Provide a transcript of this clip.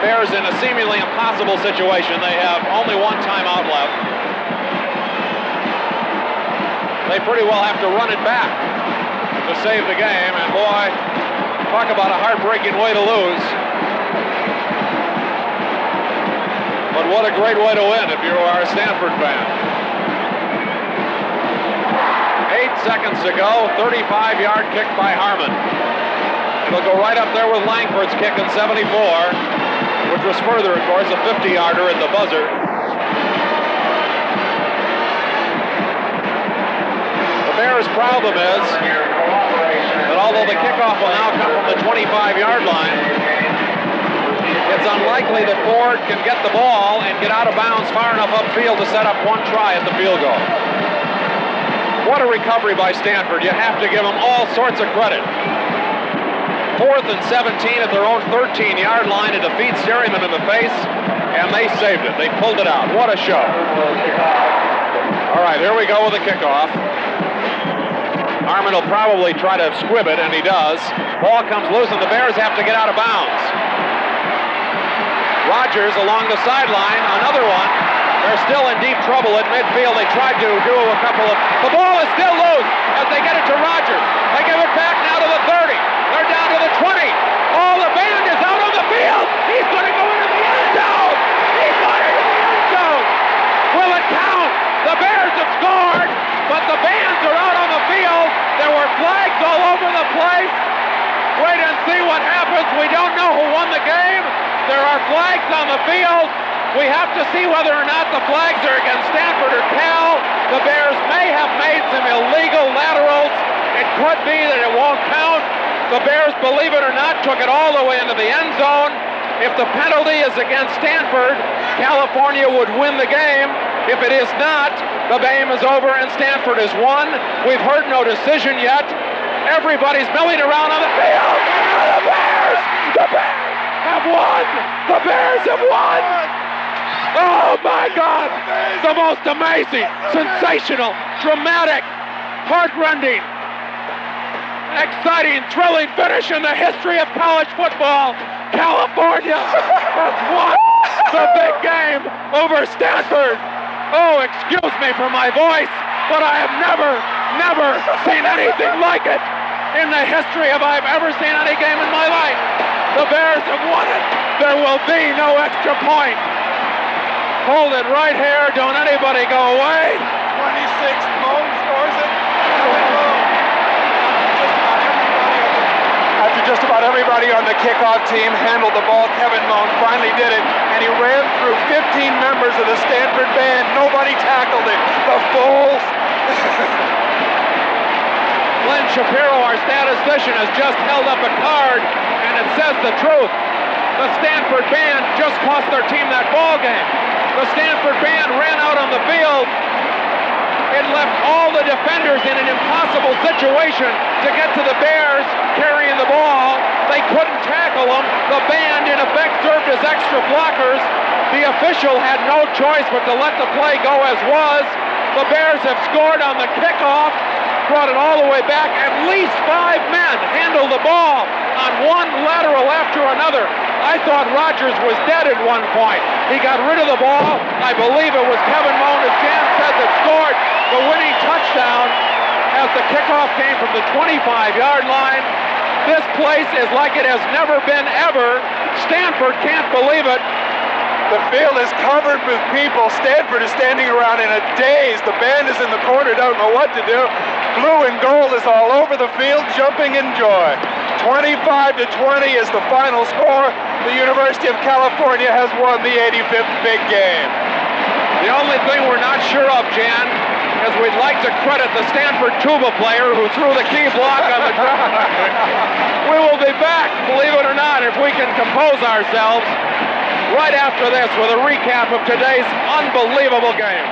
Bears in a seemingly impossible situation. They have only one timeout left. They pretty well have to run it back to save the game, and boy, talk about a heartbreaking way to lose. But what a great way to win if you are a Stanford fan. 8 seconds to go, 35-yard kick by Harmon. It'll go right up there with Langford's kick in 74, which was further, of course, a 50-yarder at the buzzer. The Bears' problem is that although the kickoff will now come from the 25-yard line, it's unlikely that Ford can get the ball and get out of bounds far enough upfield to set up one try at the field goal. What a recovery by Stanford. You have to give them all sorts of credit. 4th and 17 at their own 13-yard line. It defeats Sherryman in the face, and they saved it. They pulled it out. What a show. All right, here we go with the kickoff. Harmon will probably try to squib it, and he does. Ball comes loose, and the Bears have to get out of bounds. Rogers along the sideline, another one. They're still in deep trouble at midfield. They tried to do a couple of... The ball is still loose as they get it to Rogers. They give it back now to the 30. They're down to the 20. Oh, the band is out on the field. He's going to go into the end zone. He's going into the end zone. Will it count? The Bears have scored, but the bands are out on the field. There were flags all over the place. Wait and see what happens. We don't know who won the game. There are flags on the field. We have to see whether or not the flags are against Stanford or Cal. The Bears may have made some illegal laterals. It could be that it won't count. The Bears, believe it or not, took it all the way into the end zone. If the penalty is against Stanford, California would win the game. If it is not, the game is over and Stanford has won. We've heard no decision yet. Everybody's milling around on the field. The Bears! The Bears have won! The Bears have won! Oh my God! The most amazing, sensational, dramatic, heart-rending, exciting, thrilling finish in the history of college football. California has won the big game over Stanford. Oh, excuse me for my voice, but I have never seen anything like it in the history of I've ever seen any game in my life. The Bears have won it. There will be no extra point. Hold it right here. Don't anybody go away. 26, Moan scores it. After just about everybody on the kickoff team handled the ball, Kevin Moan finally did it, and he ran through 15 members of the Stanford band. Nobody tackled him. The fools. Glenn Shapiro, our statistician, has just held up a card, and it says the truth. The Stanford band just cost their team that ball game. The Stanford band ran out on the field. It left all the defenders in an impossible situation to get to the Bears carrying the ball. They couldn't tackle them. The band, in effect, served as extra blockers. The official had no choice but to let the play go as was. The Bears have scored on the kickoff, brought it all the way back. At least 5 men handled the ball on one lateral after another. I thought Rogers was dead at one point. He got rid of the ball. I believe it was Kevin Moan, as Jan said, that scored the winning touchdown as the kickoff came from the 25-yard line. This place is like it has never been ever. Stanford can't believe it. The field is covered with people. Stanford is standing around in a daze. The band is in the corner, don't know what to do. Blue and gold is all over the field, jumping in joy. 25-20 is the final score. The University of California has won the 85th big game. The only thing we're not sure of, Jan, is we'd like to credit the Stanford tuba player who threw the key block on the ground. We will be back, believe it or not, if we can compose ourselves, right after this with a recap of today's unbelievable game.